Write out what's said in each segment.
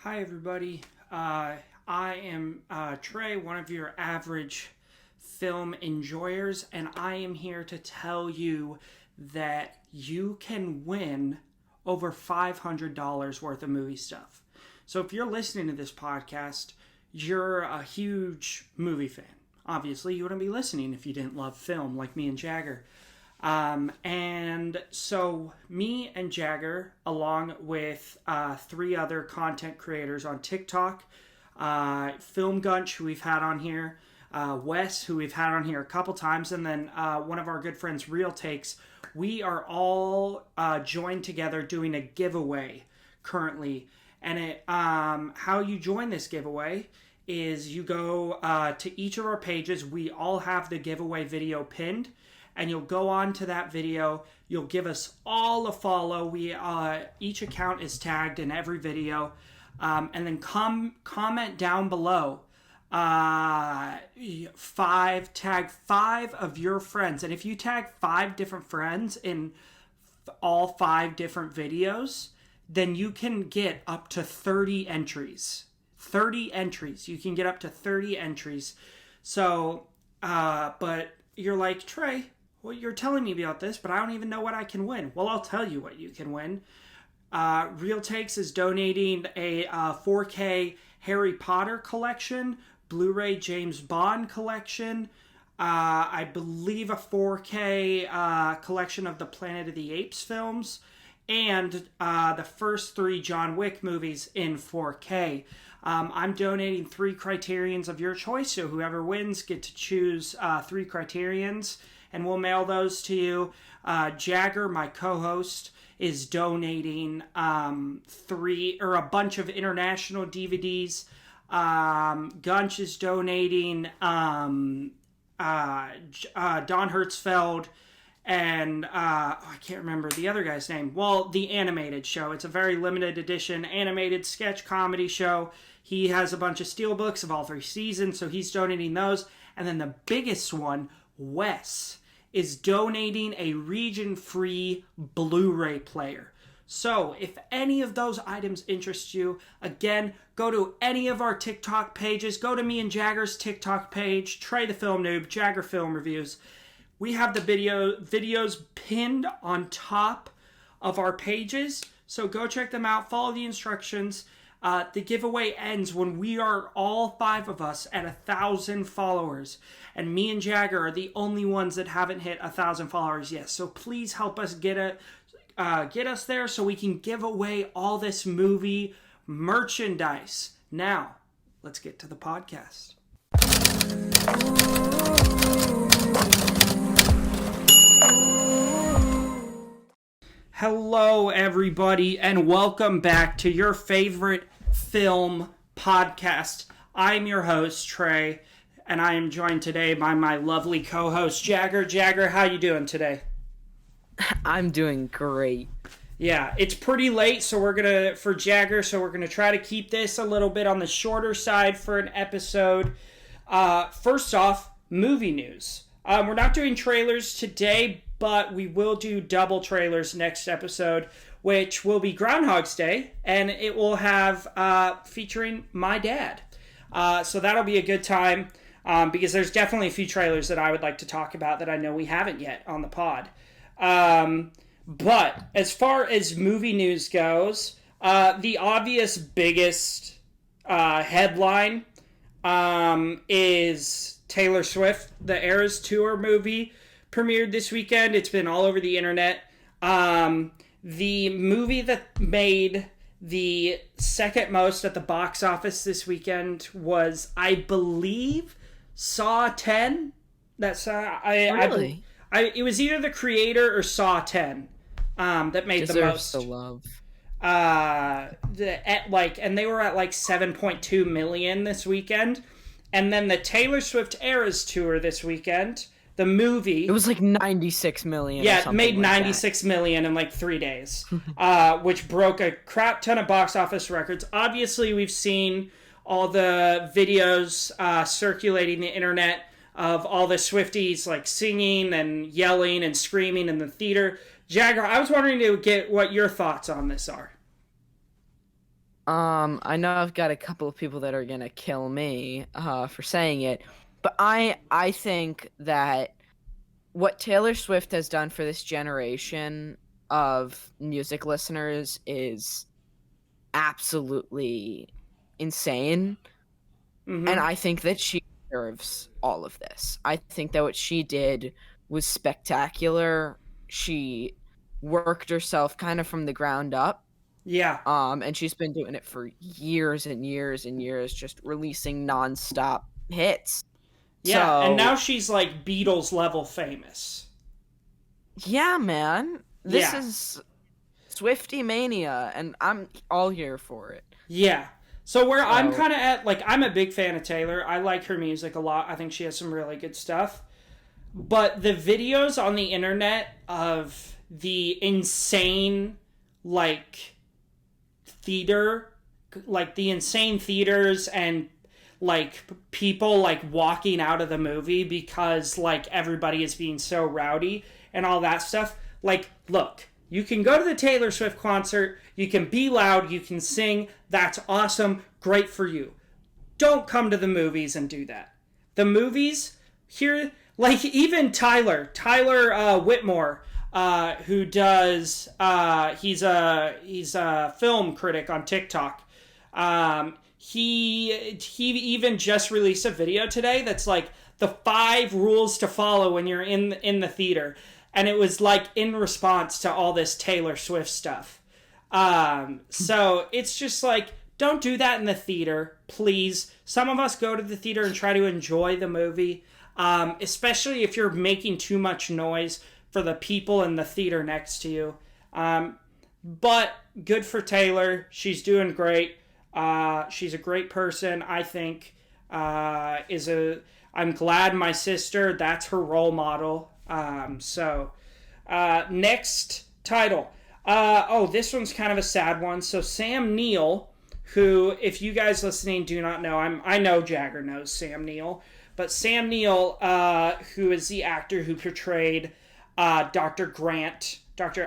Hi, everybody. I am Trey, one of your average film enjoyers, and I am here to tell you that you can win over $500 worth of movie stuff. So if you're listening to this podcast, you're a huge movie fan. Obviously, you wouldn't be listening if you didn't love film like me and Jagger. And so me and Jagger, along with three other content creators on TikTok, Film Gunch, who we've had on here, Wes, who we've had on here a couple times, and then one of our good friends, Real Takes, we are all joined together doing a giveaway currently. And how you join this giveaway is you go to each of our pages. We all have the giveaway video pinned. And you'll go on to that video. You'll give us all a follow. We each account is tagged in every video. And then comment down below. Tag 5 of your friends. And if you tag 5 different friends in all 5 different videos, then you can get up to 30 entries. 30 entries. You can get up to 30 entries. So, but you're like, Trey, well, you're telling me about this, but I don't even know what I can win. Well, I'll tell you what you can win. Real Takes is donating a 4K Harry Potter collection, Blu-ray James Bond collection, I believe a 4K collection of the Planet of the Apes films, and the first 3 John Wick movies in 4K. I'm donating 3 criterions of your choice, so whoever wins get to choose 3 criterions, and we'll mail those to you. Jagger, my co-host, is donating a bunch of international DVDs. Gunch is donating Don Hertzfeld and I can't remember the other guy's name. Well, the animated show. It's a very limited edition animated sketch comedy show. He has a bunch of steelbooks of all 3 seasons, so he's donating those. And then the biggest one, Wes, is donating a region-free Blu-ray player. So, if any of those items interest you, again, go to any of our TikTok pages. Go to me and Jagger's TikTok page, Trey the Film Noob, Jagger Film Reviews. We have the videos pinned on top of our pages, so go check them out, follow the instructions. The giveaway ends when we are all 5 of us at 1,000 followers. And me and Jagger are the only ones that haven't hit 1,000 followers yet. So please help us get us there so we can give away all this movie merchandise. Now, let's get to the podcast. Hello, everybody, and welcome back to your favorite film podcast. I'm your host, Trey, and I am joined today by my lovely co-host, Jagger. Jagger, how you doing today? I'm doing great. Yeah, it's pretty late, so we're gonna try to keep this a little bit on the shorter side for an episode. First off, movie news. We're not doing trailers today, but we will do double trailers next episode, which will be Groundhog's Day, and it will have featuring my dad. So that'll be a good time, because there's definitely a few trailers that I would like to talk about that I know we haven't yet on the pod. But as far as movie news goes, the obvious biggest headline is Taylor Swift, the Eras Tour movie premiered this weekend. It's been all over the internet. The movie that made the second most at the box office this weekend was, I believe, Saw 10. That's Really? It was either The Creator or Saw 10 that made the most. Deserves the love. And they were at like 7.2 million this weekend. And then the Taylor Swift Eras Tour this weekend, the movie, It was like 96 million. yeah, or it something made like 96 million in like 3 days, which broke a crap ton of box office records. Obviously, we've seen all the videos circulating the internet of all the Swifties like singing and yelling and screaming in the theater. Jagger, I was wondering to get what your thoughts on this are. I know I've got a couple of people that are gonna kill me for saying it, but I think that what Taylor Swift has done for this generation of music listeners is absolutely insane. And Mm-hmm. I think that she deserves all of this. I think that what she did was spectacular. She worked herself kind of from the ground up. Yeah. And she's been doing it for years and years and years, just releasing nonstop hits. Yeah. And now So, she's like Beatles level famous. yeah, man. This Yeah. is Swifty Mania, and I'm all here for it. Yeah. So where I'm So, kind of at, like, I'm a big fan of Taylor. I like her music a lot. I think she has some really good stuff. But the videos on the internet of the insane, like, theater, like the insane theaters and like people like walking out of the movie because like everybody is being so rowdy and all that stuff. Like, look, you can go to the Taylor Swift concert, you can be loud, you can sing, that's awesome, great for you. Don't come to the movies and do that. The movies here, like even Tyler Whitmore, who does, he's a film critic on TikTok. He even just released a video today that's like the 5 rules to follow when you're in the theater, and it was like in response to all this Taylor Swift stuff. So it's just like, don't do that in the theater, please. Some of us go to the theater and try to enjoy the movie, especially if you're making too much noise for the people in the theater next to you. But good for Taylor. She's doing great. She's a great person, I think. I'm glad my sister, that's her role model. Next title. This one's kind of a sad one. So Sam Neill, who, if you guys listening do not know, I know Jagger knows Sam Neill, but Sam Neill, who is the actor who portrayed Dr.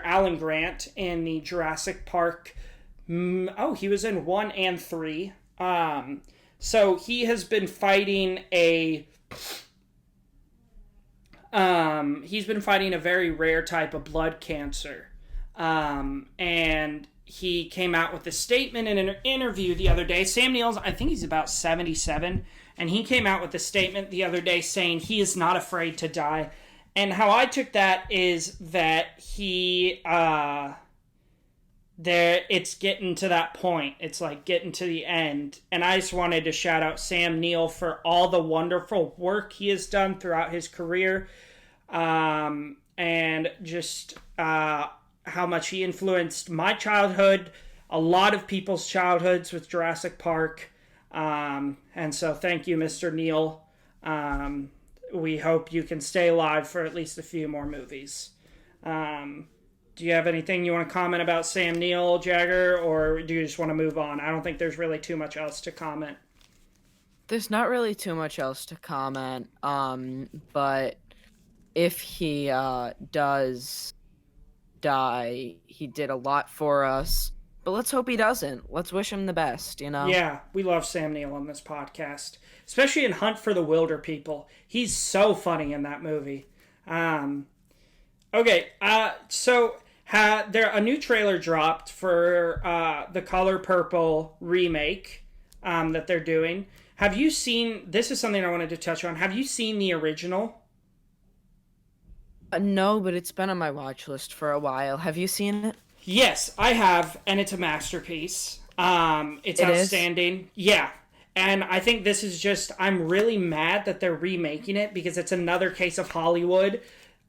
Alan Grant in the Jurassic Park. He was in 1 and 3. So he has been fighting a very rare type of blood cancer. And he came out with a statement in an interview the other day. Sam Neill's, I think he's about 77, and he came out with a statement the other day saying he is not afraid to die. And how I took that is that it's getting to that point. It's like getting to the end. And I just wanted to shout out Sam Neill for all the wonderful work he has done throughout his career. And just how much he influenced my childhood, a lot of people's childhoods with Jurassic Park. And so thank you, Mr. Neill. We hope you can stay alive for at least a few more movies. Do you have anything you want to comment about Sam Neill, Jagger, or do you just want to move on? I don't think there's really too much else to comment. there's not really too much else to comment. But if he does die, he did a lot for us. But let's hope he doesn't. Let's wish him the best, you know? Yeah, we love Sam Neill on this podcast, especially in Hunt for the Wilder People. He's so funny in that movie. Okay, so a new trailer dropped for the Color Purple remake that they're doing. Have you seen? This is something I wanted to touch on. Have you seen the original? No, but it's been on my watch list for a while. Have you seen it? Yes, I have, and it's a masterpiece. It's It is? outstanding. Yeah. And I think this is just, I'm really mad that they're remaking it because it's another case of Hollywood.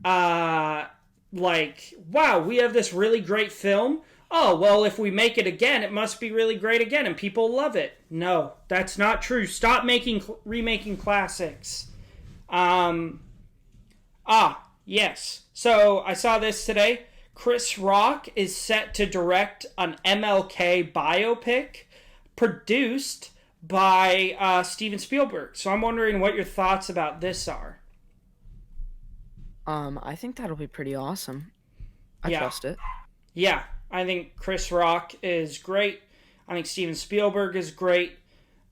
Like, wow, we have this really great film. Oh, well, if we make it again, it must be really great again and people love it. No, that's not true. Stop remaking classics. Yes. So I saw this today. Chris Rock is set to direct an MLK biopic produced by Steven Spielberg. So I'm wondering what your thoughts about this are. I think that'll be pretty awesome. I Yeah. trust it. Yeah, I think Chris Rock is great. I think Steven Spielberg is great.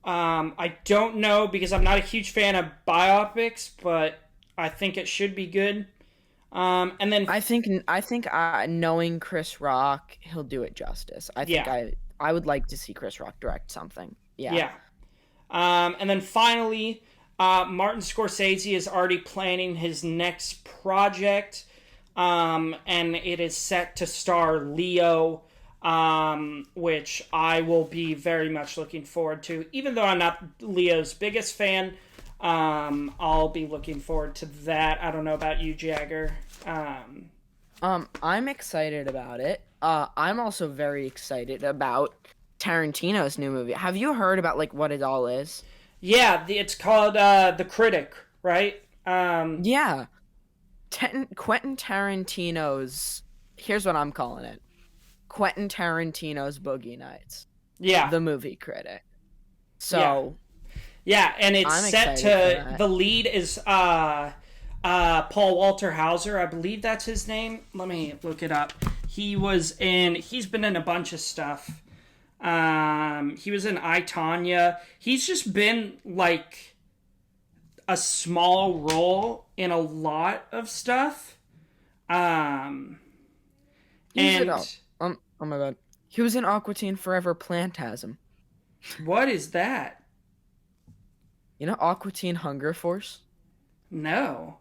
I don't know because I'm not a huge fan of biopics, but I think it should be good. And then I think knowing Chris Rock, he'll do it justice. I think yeah, I would like to see Chris Rock direct something. Yeah. yeah. And then finally, Martin Scorsese is already planning his next project, and it is set to star Leo, which I will be very much looking forward to. Even though I'm not Leo's biggest fan, I'll be looking forward to that. I don't know about you, Jagger. I'm excited about it. I'm also very excited about Tarantino's new movie. Have you heard about like what it all is? Yeah, it's called The Critic, right? Yeah. Quentin Tarantino's. Here's what I'm calling it. Quentin Tarantino's Boogie Nights. Yeah. The movie critic. So. Yeah, and it's I'm set excited to. The lead is Paul Walter Hauser. I believe that's his name. Let me look it up. He's been in a bunch of stuff. He was in I, Tonya. He's just been like a small role in a lot of stuff. Oh my god. He was in Aqua Teen Forever Plantasm. What is that? You know Aqua Teen Hunger Force? No.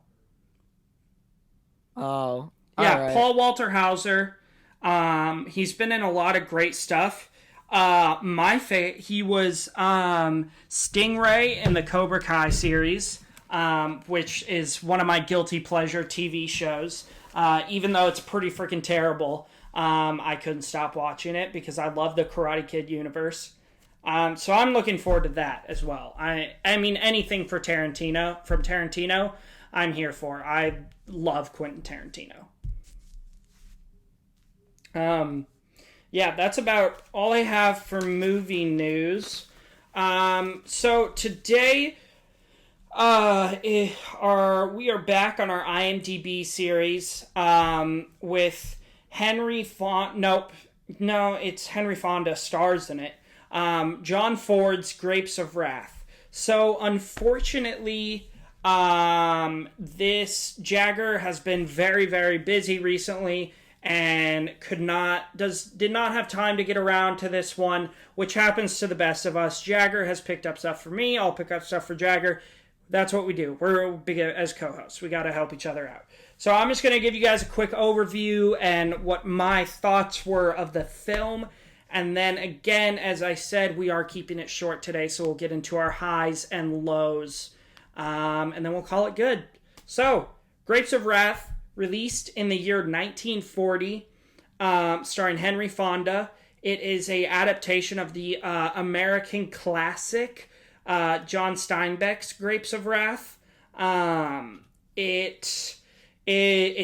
Oh. Yeah, right. Paul Walter Hauser. He's been in a lot of great stuff. He was Stingray in the Cobra Kai series, which is one of my guilty pleasure TV shows. Even though it's pretty freaking terrible, I couldn't stop watching it because I love the Karate Kid universe. So I'm looking forward to that as well. I mean, anything from Tarantino, I'm here for. I love Quentin Tarantino. Yeah, that's about all I have for movie news. So today, we are back on our IMDB series, with Henry Fonda. Nope, no, it's Henry Fonda stars in it. John Ford's Grapes of Wrath. So unfortunately, this Jagger has been very, very busy recently and did not have time to get around to this one, which happens to the best of us. Jagger has picked up stuff for me. I'll pick up stuff for Jagger. That's what we do. We're big as co-hosts. We got to help each other out. So I'm just going to give you guys a quick overview and what my thoughts were of the film. And then again, as I said, we are keeping it short today, so we'll get into our highs and lows. And then we'll call it good. So, Grapes of Wrath, released in the year 1940, starring Henry Fonda. It is an adaptation of the American classic John Steinbeck's Grapes of Wrath. It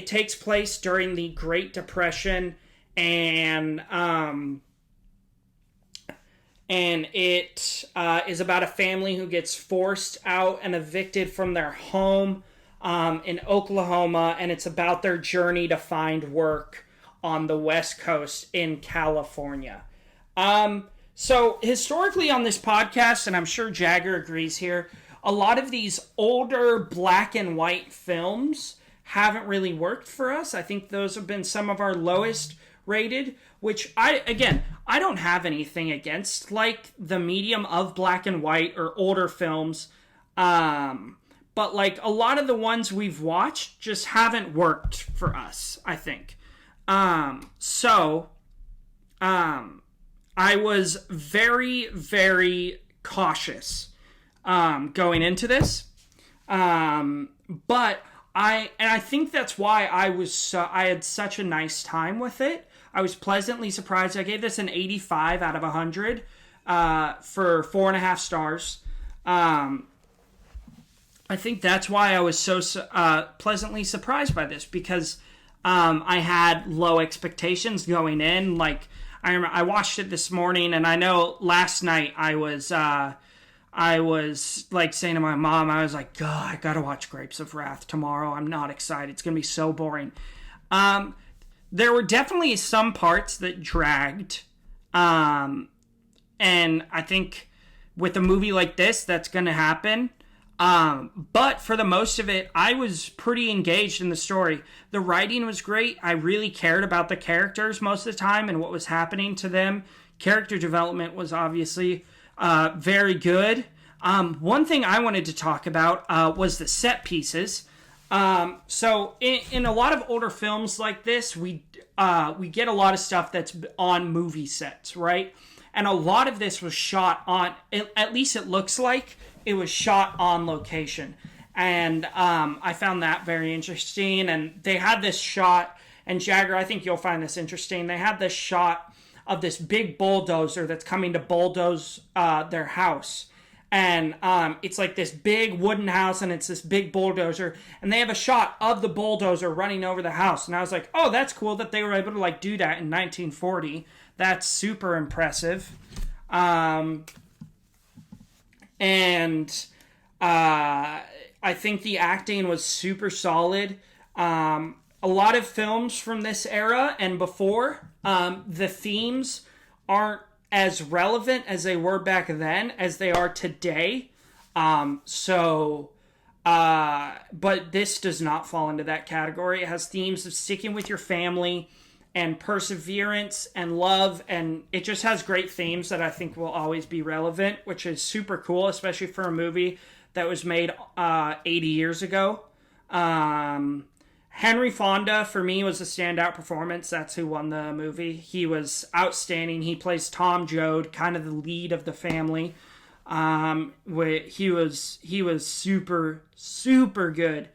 takes place during the Great Depression, and it is about a family who gets forced out and evicted from their home in Oklahoma, and it's about their journey to find work on the West Coast in California. So historically on this podcast, and I'm sure Jagger agrees here, a lot of these older black and white films haven't really worked for us. I think those have been some of our lowest rated, which I don't have anything against, like the medium of black and white or older films. But like a lot of the ones we've watched just haven't worked for us, I think. So I was very, very cautious going into this. But I think that's why I had such a nice time with it. I was pleasantly surprised. I gave this an 85 out of 100 for 4.5 stars. I think that's why I was so pleasantly surprised by this, because I had low expectations going in. Like, I watched it this morning, and I know last night I was like saying to my mom, I was like, God, I gotta watch Grapes of Wrath tomorrow. I'm not excited. It's gonna be so boring. There were definitely some parts that dragged. And I think with a movie like this, that's going to happen. But for the most of it, I was pretty engaged in the story. The writing was great. I really cared about the characters most of the time and what was happening to them. Character development was obviously very good. One thing I wanted to talk about was the set pieces. So in a lot of older films like this, we get a lot of stuff that's on movie sets, right? And a lot of this was shot on, at least it looks like it was shot on location. And I found that very interesting. And they had this shot, and Jagger, I think you'll find this interesting. They had this shot of this big bulldozer that's coming to bulldoze their house. And it's like this big wooden house, and it's this big bulldozer, and they have a shot of the bulldozer running over the house. And I was like, oh, that's cool that they were able to like do that in 1940. That's super impressive. And I think the acting was super solid. A lot of films from this era and before, the themes aren't as relevant as they were back then as they are today. But this does not fall into that category. It has themes of sticking with your family and perseverance and love, and it just has great themes that I think will always be relevant, which is super cool, especially for a movie that was made 80 years ago. Henry Fonda, for me, was a standout performance. That's who won the movie. He was outstanding. He plays Tom Joad, kind of the lead of the family. He was super, super good.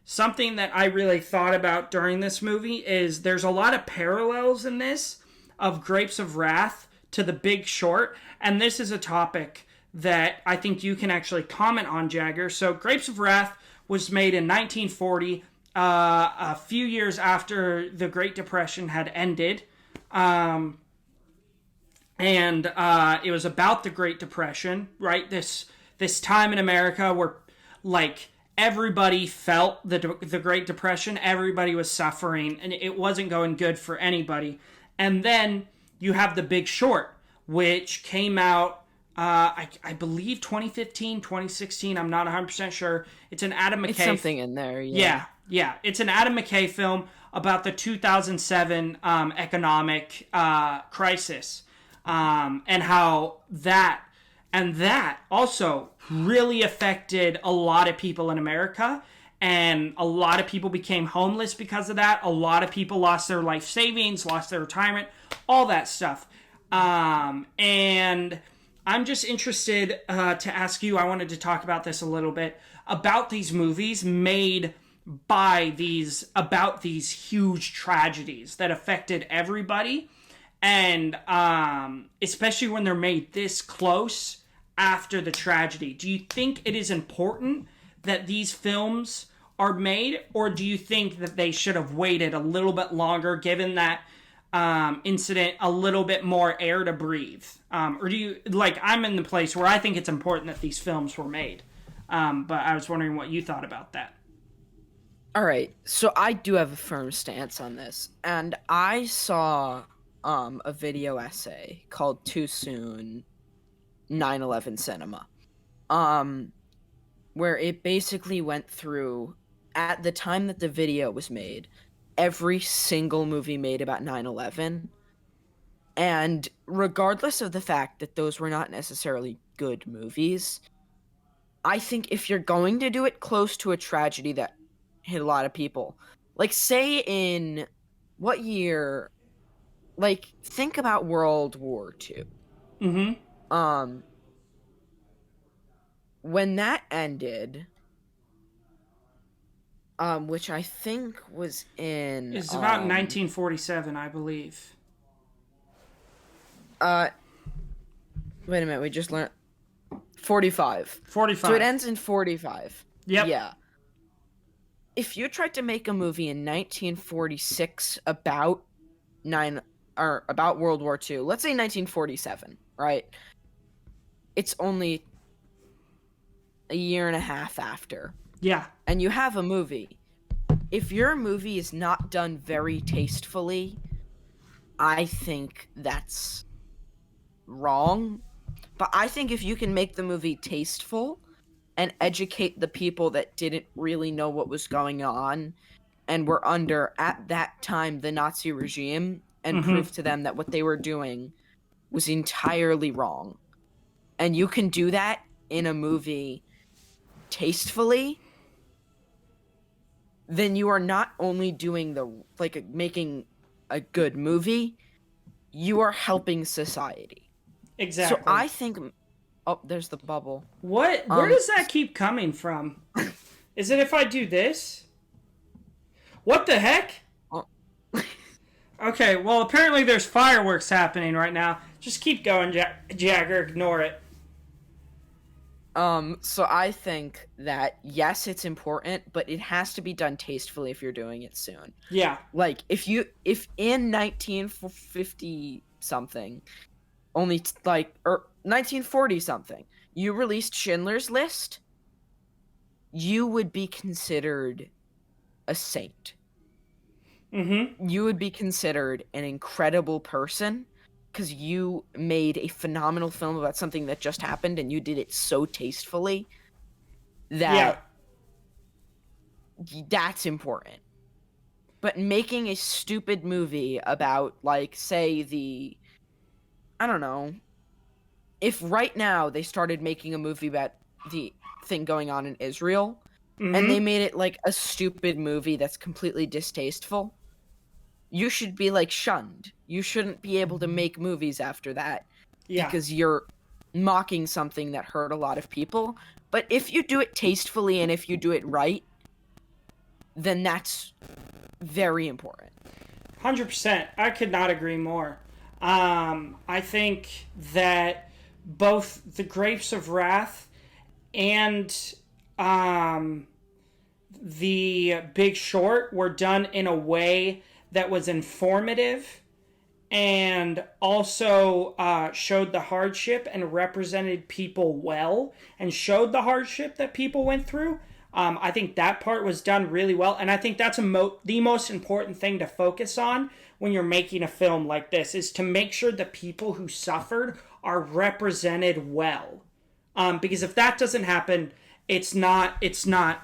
Something that I really thought about during this movie is there's a lot of parallels in this of Grapes of Wrath to The Big Short, and this is a topic that I think you can actually comment on, Jagger. So Grapes of Wrath was made in 1940, a few years after the Great Depression had ended. And it was about the Great Depression, right? This time in America where, like, everybody felt the Great Depression. Everybody was suffering, and it wasn't going good for anybody. And then you have The Big Short, which came out, I believe 2015, 2016. I'm not 100% sure. It's an Adam McKay. It's something in there, yeah. Yeah. It's an Adam McKay film about the 2007 economic crisis, and how that also really affected a lot of people in America, and a lot of people became homeless because of that. A lot of people lost their life savings, lost their retirement, all that stuff. And I'm just interested to ask you, I wanted to talk about this a little bit, about these movies made by about these huge tragedies that affected everybody, and especially when they're made this close after the tragedy. Do you think it is important that these films are made, or do you think that they should have waited a little bit longer, given that incident, a little bit more air to breathe? Or do you, like, I'm in the place where I think it's important that these films were made. But I was wondering what you thought about that. All right, so I do have a firm stance on this, and I saw a video essay called Too Soon 9/11 Cinema, where it basically went through, at the time that the video was made, every single movie made about 9/11, and regardless of the fact that those were not necessarily good movies, I think if you're going to do it close to a tragedy that hit a lot of people, like, say in what year, like, think about World War II. Mm-hmm. When that ended, which I think was in... It's about 1947, I believe. Wait a minute, we just learned... 45. 45. So it ends in 45. Yep. Yeah. If you tried to make a movie in 1946 about World War II, let's say 1947, right? It's only a year and a half after. Yeah. And you have a movie. If your movie is not done very tastefully, I think that's wrong. But I think if you can make the movie tasteful and educate the people that didn't really know what was going on and were under, at that time, the Nazi regime, and prove to them that what they were doing was entirely wrong. And you can do that in a movie tastefully, then you are not only doing making a good movie, you are helping society. Exactly. So I think, oh, there's the bubble. Where does that keep coming from? Is it if I do this? What the heck? Oh. Okay, well, apparently there's fireworks happening right now. Just keep going, Jagger. Ignore it. So I think that, yes, it's important, but it has to be done tastefully if you're doing it soon. Yeah. Like, if in 1950 something, or 1940 something, you released Schindler's List, you would be considered a saint. Mm-hmm. You would be considered an incredible person because you made a phenomenal film about something that just happened, and you did it so tastefully that that's important. But making a stupid movie about, like, say, I don't know, if right now they started making a movie about the thing going on in Israel, and they made it like a stupid movie that's completely distasteful, you should be, like, shunned. You shouldn't be able to make movies after that because you're mocking something that hurt a lot of people. But if you do it tastefully and if you do it right, then that's very important. 100%. I could not agree more. I think that both The Grapes of Wrath and The Big Short were done in a way that was informative and also showed the hardship and represented people well and showed the hardship that people went through. I think that part was done really well, and I think that's the most important thing to focus on when you're making a film like this, is to make sure the people who suffered are represented well. Because if that doesn't happen, it's not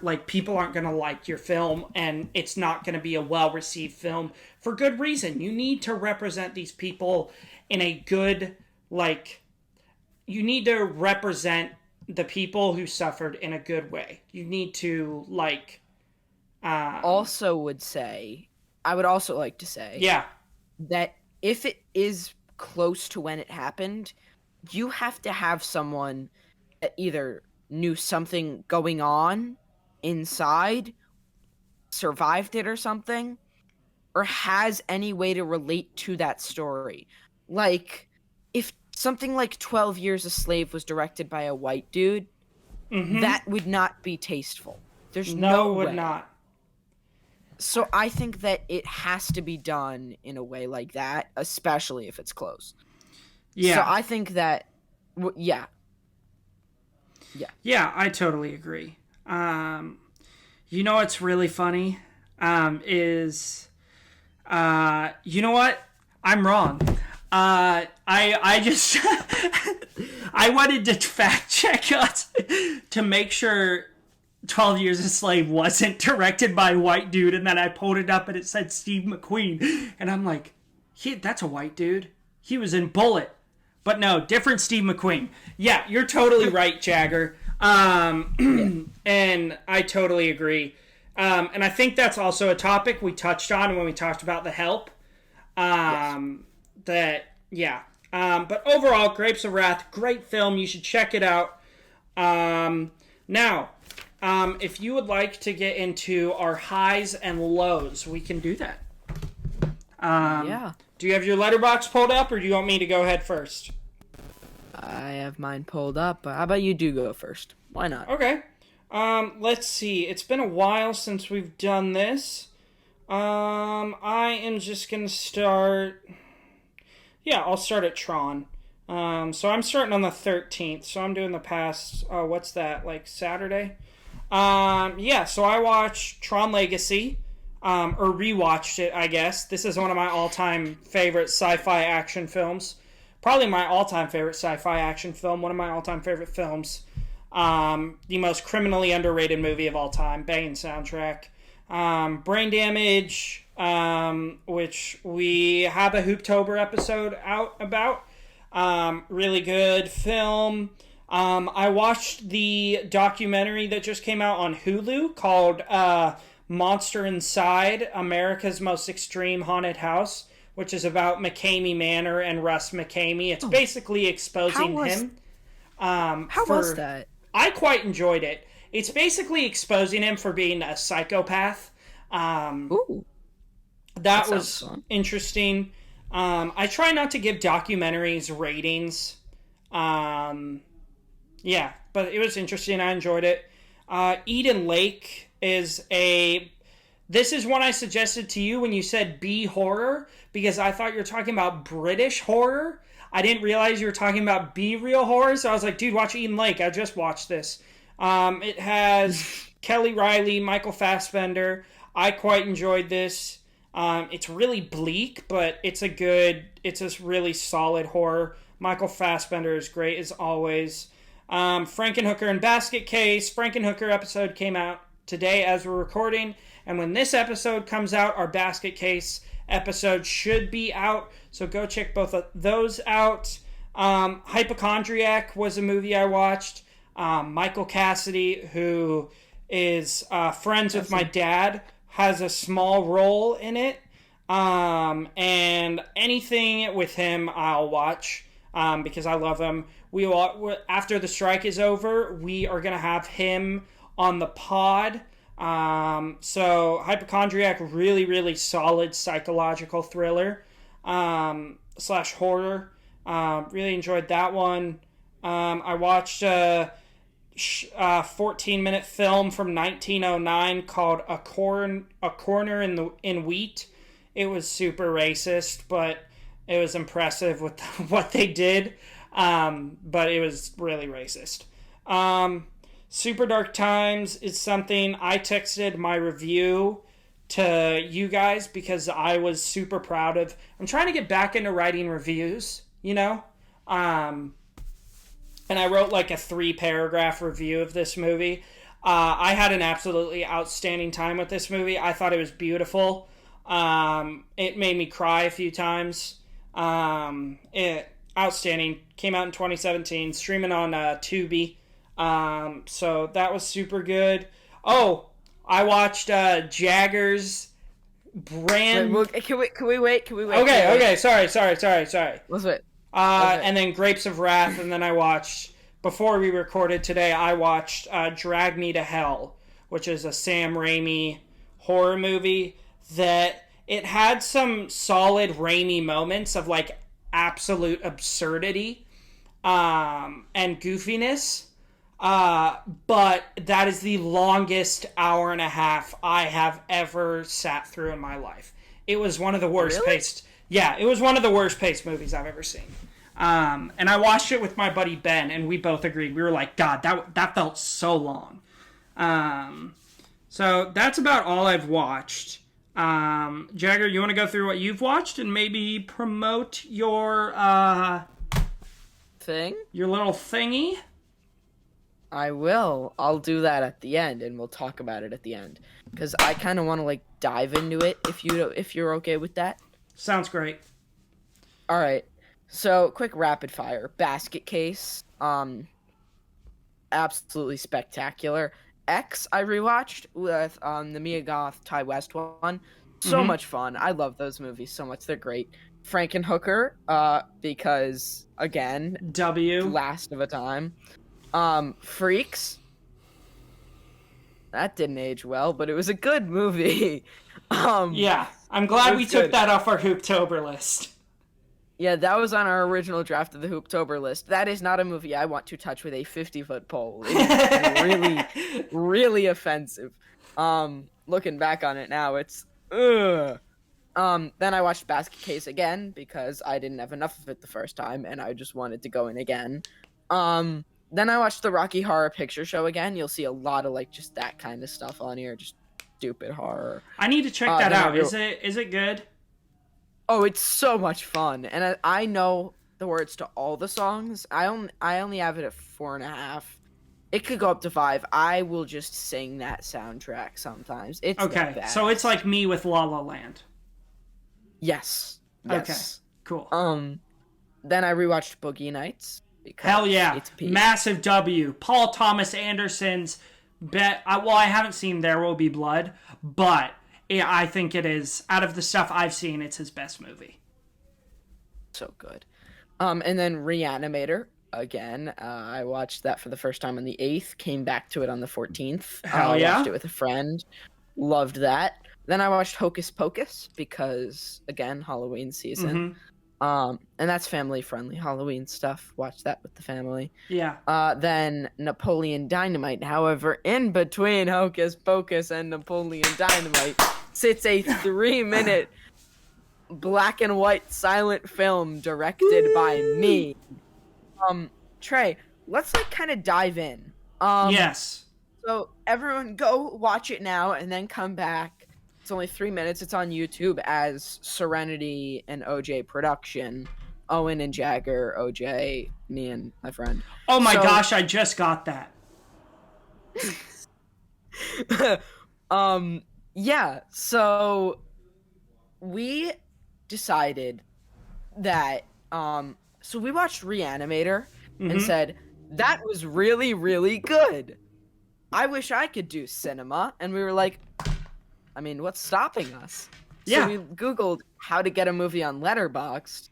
like people aren't going to like your film, and it's not going to be a well-received film for good reason. You need to represent these people in a good, you need to represent the people who suffered in a good way. You need to, I would also like to say that if it is close to when it happened, you have to have someone that either knew something going on inside, survived it or something, or has any way to relate to that story. Like, if something like 12 Years a Slave was directed by a white dude, that would not be tasteful. There's no way. Would not. So I think that it has to be done in a way like that, especially if it's close. Yeah. So I think that, yeah. Yeah, I totally agree. You know what's really funny? Is you know what? I'm wrong. I just I wanted to fact check us to make sure 12 Years a Slave wasn't directed by a white dude, and then I pulled it up and it said Steve McQueen, and I'm like, that's a white dude. He was in Bullet. But no, different Steve McQueen. Yeah, you're totally right, Jagger. And I totally agree. And I think that's also a topic we touched on when we talked about The Help. But overall, Grapes of Wrath, great film. You should check it out. Now, if you would like to get into our highs and lows, we can do that. Do you have your letterbox pulled up, or do you want me to go ahead first? I have mine pulled up, but how about you do go first? Why not? Okay. Let's see. It's been a while since we've done this. I am just going to start... Yeah, I'll start at Tron. So I'm starting on the 13th, so I'm doing the past... what's that, like Saturday? So I watched Tron Legacy. Or rewatched it, I guess. This is one of my all-time favorite sci-fi action films. probably my all-time favorite sci-fi action film, one of my all-time favorite films. The most criminally underrated movie of all time, banging soundtrack. Brain Damage, which we have a Hooptober episode out about. Really good film. I watched the documentary that just came out on Hulu called Monster Inside, America's Most Extreme Haunted House, which is about McCamey Manor and Russ McCamey. It's basically exposing him. How was that? I quite enjoyed it. It's basically exposing him for being a psychopath. Ooh, that was fun. Interesting. I try not to give documentaries ratings. Yeah, but it was interesting. I enjoyed it. Eden Lake is this is one I suggested to you when you said B horror, because I thought you were talking about British horror. I didn't realize you were talking about B real horror, so I was like, dude, watch Eden Lake. I just watched this. It has Kelly Riley, Michael Fassbender. I quite enjoyed this. It's really bleak, but it's a really solid horror. Michael Fassbender is great as always. Frankenhooker and Basket Case. Frankenhooker episode came out today as we're recording, and when this episode comes out, our Basket Case episode should be out, so go check both of those out. Hypochondriac was a movie I watched. Michael Cassidy, who is friends with my dad, has a small role in it. And anything with him I'll watch because I love him. After the strike is over, we are going to have him on the pod. So Hypochondriac, really, really solid psychological thriller / horror. Really enjoyed that one. I watched a 14-minute film from 1909 called A Corner in Wheat. It was super racist, but it was impressive with what they did. But it was really racist. Super Dark Times is something I texted my review to you guys because I was super proud of. I'm trying to get back into writing reviews, you know? And I wrote like a 3-paragraph review of this movie. I had an absolutely outstanding time with this movie. I thought it was beautiful. It made me cry a few times. Outstanding. Came out in 2017, streaming on Tubi. So that was super good. Oh, I watched Jaggers brand. Wait, can we wait? Okay. Sorry. Let's wait. And then Grapes of Wrath, and then I watched, before we recorded today, I watched Drag Me to Hell, which is a Sam Raimi horror movie that it had some solid Raimi moments of like absolute absurdity and goofiness. But that is the longest hour and a half I have ever sat through in my life. It was one of the worst paced. Yeah, it was one of the worst paced movies I've ever seen. And I watched it with my buddy Ben, and we both agreed. We were like, God, that felt so long. So that's about all I've watched. Jagger, you want to go through what you've watched and maybe promote your thing? Your little thingy? I will. I'll do that at the end, and we'll talk about it at the end. Because I kind of want to, like, dive into it, if you're okay with that. Sounds great. All right. So, quick rapid fire. Basket Case. Absolutely spectacular. X, I rewatched with the Mia Goth, Ty West one. So much fun. I love those movies so much. They're great. Frankenhooker, because, again, last of a time. Freaks. That didn't age well, but it was a good movie. Yeah, I'm glad we took that off our Hooptober list. Yeah, that was on our original draft of the Hooptober list. That is not a movie I want to touch with a 50-foot pole. It's really, really offensive. Looking back on it now, it's ugh. Then I watched Basket Case again because I didn't have enough of it the first time, and I just wanted to go in again. Then I watched the Rocky Horror Picture Show again. You'll see a lot of like just that kind of stuff on here, just stupid horror. I need to check that out. Is it good? Oh, it's so much fun. And I know the words to all the songs. I only have it at 4.5. It could go up to 5. I will just sing that soundtrack sometimes. It's Okay, the best. so it's like me with La La Land. Yes. Okay, cool. Then I rewatched Boogie Nights. Hell yeah. It's peak. Massive W. Paul Thomas Anderson's I haven't seen There Will Be Blood, but I think it is, out of the stuff I've seen, it's his best movie. So good. And then Reanimator. Again, I watched that for the first time on the 8th, came back to it on the 14th. Hell yeah. Watched it with a friend. Loved that. Then I watched Hocus Pocus because, again, Halloween season. And that's family-friendly Halloween stuff. Watch that with the family. Yeah. Then Napoleon Dynamite. However, in between Hocus Pocus and Napoleon Dynamite sits a 3-minute black and white silent film directed by me. Trey, let's like kind of dive in. Yes. So everyone go watch it now and then come back. It's only 3 minutes. It's on YouTube as Serenity and OJ production. Owen and Jagger, OJ, me and my friend. Oh my gosh, I just got that. Yeah, so we decided that so we watched Reanimator and said that was really, really good. I wish I could do cinema. And we were like, I mean, what's stopping us? Yeah. So we Googled how to get a movie on Letterboxd.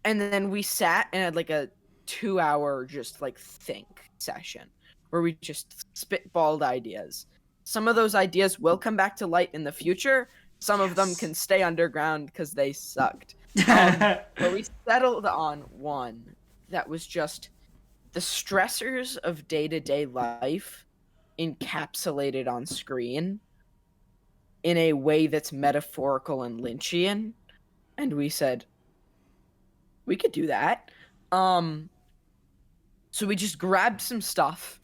And then we sat and had like a 2-hour just like think session where we just spitballed ideas. Some of those ideas will come back to light in the future. Some of them can stay underground because they sucked. But we settled on one that was just the stressors of day-to-day life encapsulated on screen in a way that's metaphorical and Lynchian. And we said, we could do that. So we just grabbed some stuff,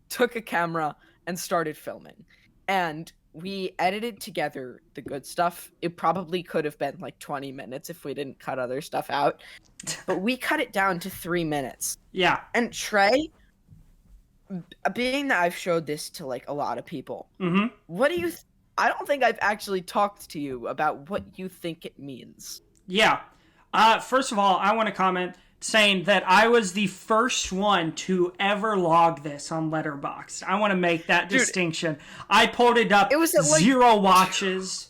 took a camera, and started filming. And we edited together the good stuff. It probably could have been like 20 minutes if we didn't cut other stuff out. But we cut it down to 3 minutes. Yeah. And Trey, being that I've showed this to like a lot of people, what do you... I don't think I've actually talked to you about what you think it means. Yeah. First of all, I want to comment saying that I was the first one to ever log this on Letterboxd. I want to make that distinction. I pulled it up. It was at 0 watches,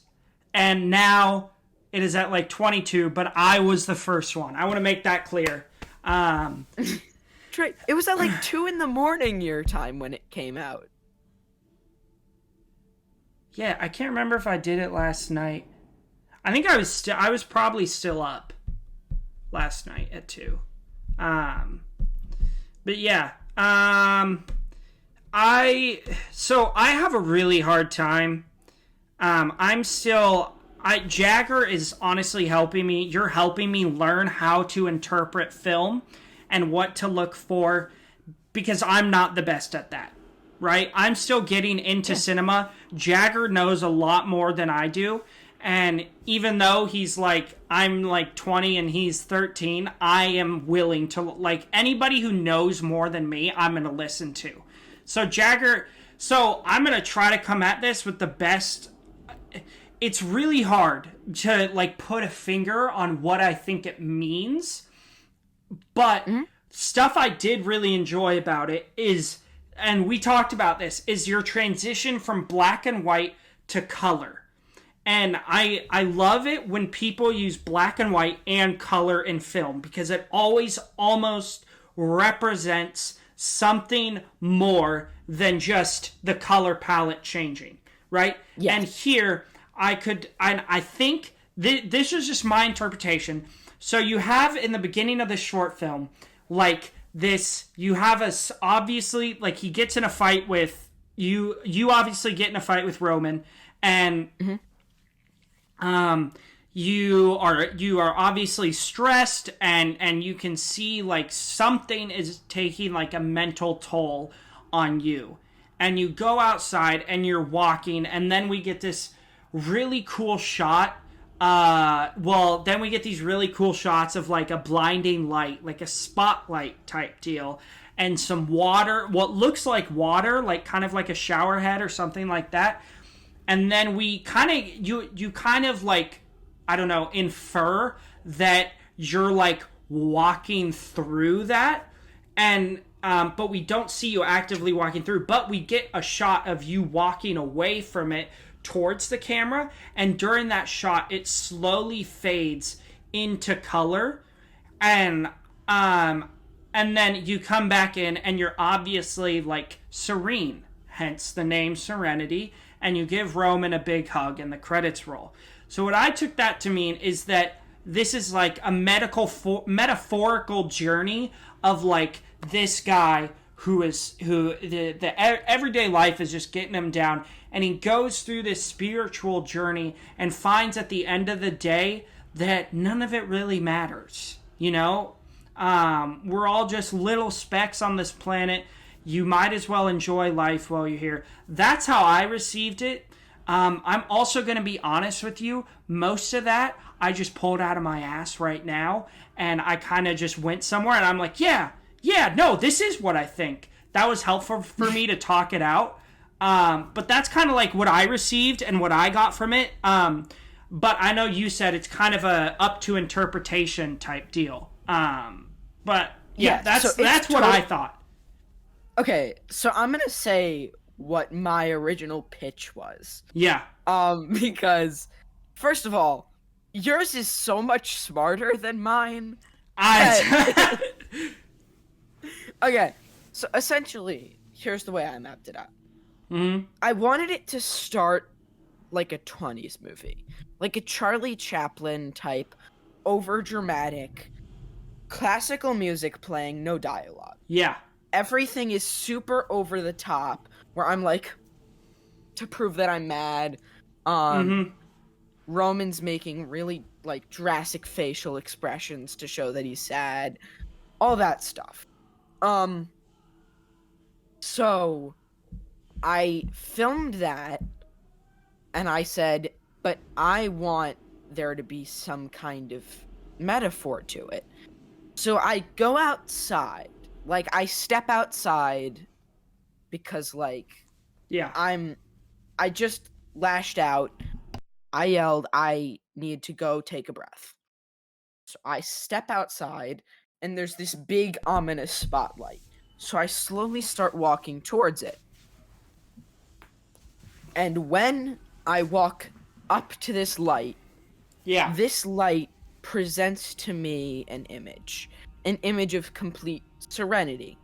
and now it is at like 22, but I was the first one. I want to make that clear. Trey, it was at like 2 a.m. your time when it came out. Yeah, I can't remember if I did it last night. I think I was probably still up last night at 2. But yeah, I have a really hard time. Jagger is honestly helping me. You're helping me learn how to interpret film and what to look for, because I'm not the best at that. Right? I'm still getting into cinema. Jagger knows a lot more than I do. And even though he's like, I'm like 20 and he's 13, I am willing to, like, anybody who knows more than me, I'm going to listen to. So I'm going to try to come at this with the best. It's really hard to, like, put a finger on what I think it means. But stuff I did really enjoy about it is, and we talked about this, is your transition from black and white to color. And I love it when people use black and white and color in film, because it always almost represents something more than just the color palette changing, right? Yes. And here, I think this is just my interpretation. So you have in the beginning of the short film, like, this, you have obviously, like, he gets in a fight with you obviously get in a fight with Roman, and you are obviously stressed, and you can see like something is taking like a mental toll on you, and you go outside and you're walking, and then we get this really cool shot Well, then we get these really cool shots of like a blinding light, like a spotlight type deal, and some water, what looks like water, like kind of like a shower head or something like that. And then we kind of, you kind of like, I don't know, infer that you're like walking through that. And, but we don't see you actively walking through, but we get a shot of you walking away from it towards the camera, and during that shot it slowly fades into color, and and then you come back in and you're obviously like serene, hence the name Serenity, and you give Roman a big hug and the credits roll. So what I took that to mean is that this is like a metaphorical journey of like this guy who the everyday life is just getting him down, and he goes through this spiritual journey and finds at the end of the day that none of it really matters. We're all just little specks on this planet. You might as well enjoy life while you're here. That's how I received it. I'm also going to be honest with you. Most of that I just pulled out of my ass right now, and I kind of just went somewhere and I'm like, yeah, no, this is what I think. That was helpful for me to talk it out. But that's kind of like what I received and what I got from it. But I know you said it's kind of a up to interpretation type deal. But yeah, that's what I thought. Okay, so I'm gonna say what my original pitch was. Yeah. Because first of all, yours is so much smarter than mine. Okay, so essentially, here's the way I mapped it out. Mm-hmm. I wanted it to start like a 20s movie, like a Charlie Chaplin type, over-dramatic, classical music playing, no dialogue. Yeah. Everything is super over the top, where I'm like, to prove that I'm mad. Roman's making really like drastic facial expressions to show that he's sad, all that stuff. So I filmed that, and I said, but I want there to be some kind of metaphor to it. So I go outside, like I step outside because like, yeah, I just lashed out. I yelled, I need to go take a breath. So I step outside, and there's this big ominous spotlight. So I slowly start walking towards it. And when I walk up to this light, this light presents to me an image of complete serenity.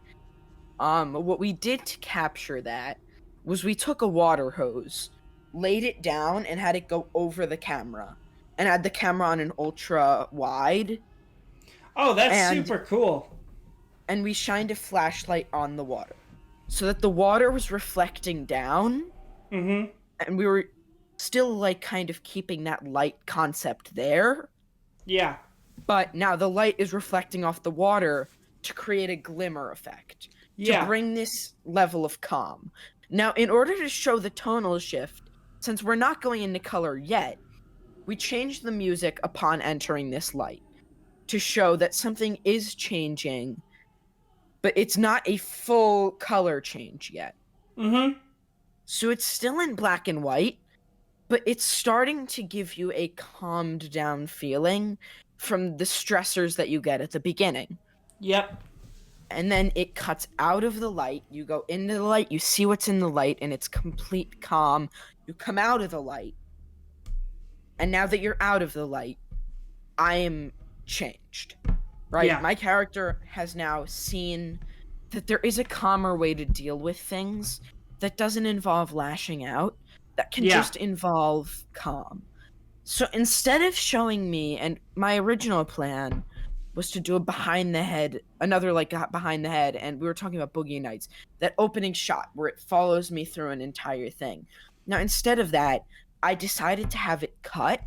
What we did to capture that was we took a water hose, laid it down, and had it go over the camera, and had the camera on an ultra wide. Oh, that's super cool. And we shined a flashlight on the water, so that the water was reflecting down. Mm-hmm. And we were still like kind of keeping that light concept there. Yeah. But now the light is reflecting off the water to create a glimmer effect. To bring this level of calm. Now, in order to show the tonal shift, since we're not going into color yet, we changed the music upon entering this light to show that something is changing, but it's not a full color change yet. Mm-hmm. So it's still in black and white, but it's starting to give you a calmed down feeling from the stressors that you get at the beginning. Yep. And then it cuts out of the light. You go into the light, you see what's in the light, and it's complete calm. You come out of the light. And now that you're out of the light, I am changed. Right? Yeah. My character has now seen that there is a calmer way to deal with things that doesn't involve lashing out, that can just involve calm. So instead of showing me, and my original plan was to do a behind the head, another like behind the head, and we were talking about Boogie Nights, that opening shot where it follows me through an entire thing. Now, instead of that, I decided to have it cut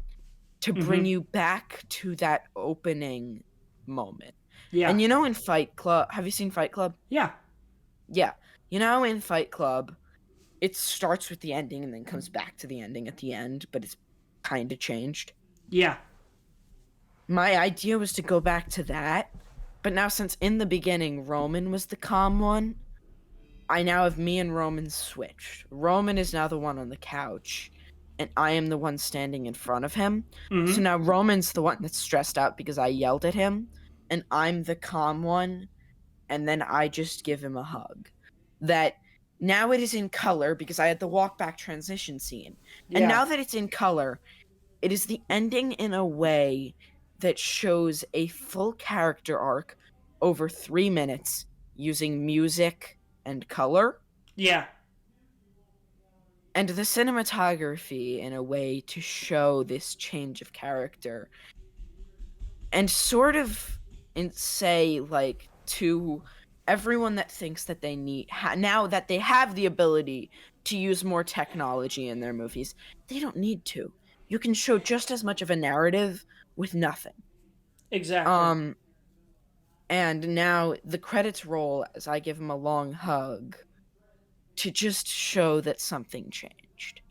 to bring you back to that opening moment. Yeah. And in Fight Club, have you seen Fight Club? Yeah. Yeah. In Fight Club, it starts with the ending and then comes back to the ending at the end, but it's kind of changed. Yeah. My idea was to go back to that, but now since in the beginning Roman was the calm one, I now have me and Roman switched. Roman is now the one on the couch, and I am the one standing in front of him. So Mm-hmm. now Roman's the one that's stressed out because I yelled at him, and I'm the calm one, and then I just give him a hug. That now it is in color because I had the walk back transition scene. And Yeah. now that it's in color, it is the ending in a way that shows a full character arc over 3 minutes using music and color, Yeah. and the cinematography in a way to show this change of character and sort of say like to everyone that thinks that they need now that they have the ability to use more technology in their movies, they don't need to. You can show just as much of a narrative with nothing. Exactly. um and now the credits roll as I give him a long hug to just show that something changed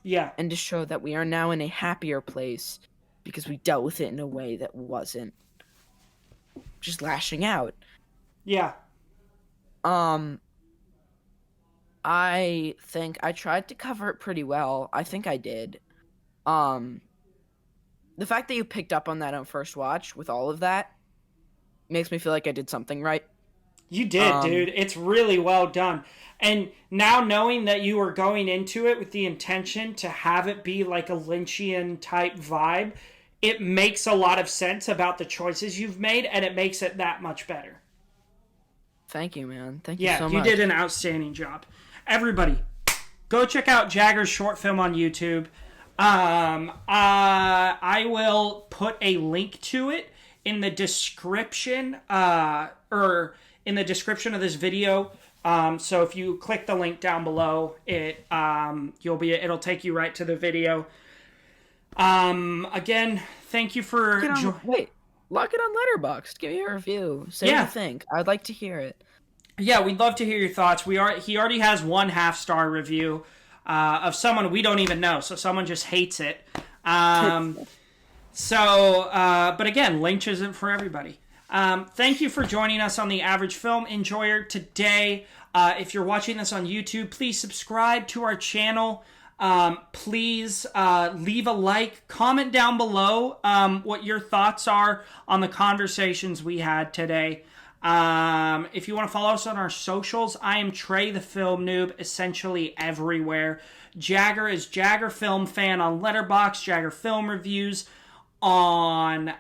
Yeah. and to show that we are now in a happier place because we dealt with it in a way that wasn't just lashing out. Yeah. Um, I think I tried to cover it pretty well. I think I did. Um, the fact that you picked up on that on first watch with all of that makes me feel like I did something right. You did, Um, dude. It's really well done. And now knowing that you were going into it with the intention to have it be like a Lynchian type vibe, it makes a lot of sense about the choices you've made, and it makes it that much better. Thank you, man. Thank you Yeah, so you did an much. outstanding job. Everybody, go check out Jaggers' short film on YouTube. I will put a link to it in the description, or in the description of this video. So if you click the link down below, it'll take you right to the video. Again, thank you for Wait, log it on Letterboxd. Give me a review. Say what you Yeah, think. I'd like to hear it. yeah, we'd love to hear your thoughts. He already has 1.5 star review of someone we don't even know, so someone just hates it. Um, but again, Lynch isn't for everybody. Thank you for joining us on the Average Film Enjoyer today. If you're watching this on YouTube, please subscribe to our channel. Please leave a like, comment down below what your thoughts are on the conversations we had today. If you want to follow us on our socials, I am Trey the Film Noob, essentially everywhere. Jagger is Jagger Film Fan on Letterboxd, Jagger Film Reviews on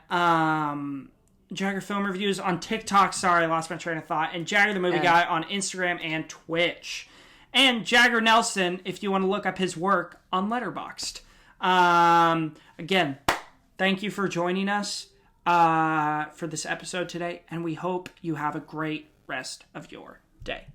Jagger Film Reviews on TikTok. Sorry, I lost my train of thought. And Jagger the Movie And Guy on Instagram and Twitch. And Jagger Nelson, if you want to look up his work on Letterboxd. Again, thank you for joining us for this episode today, and we hope you have a great rest of your day.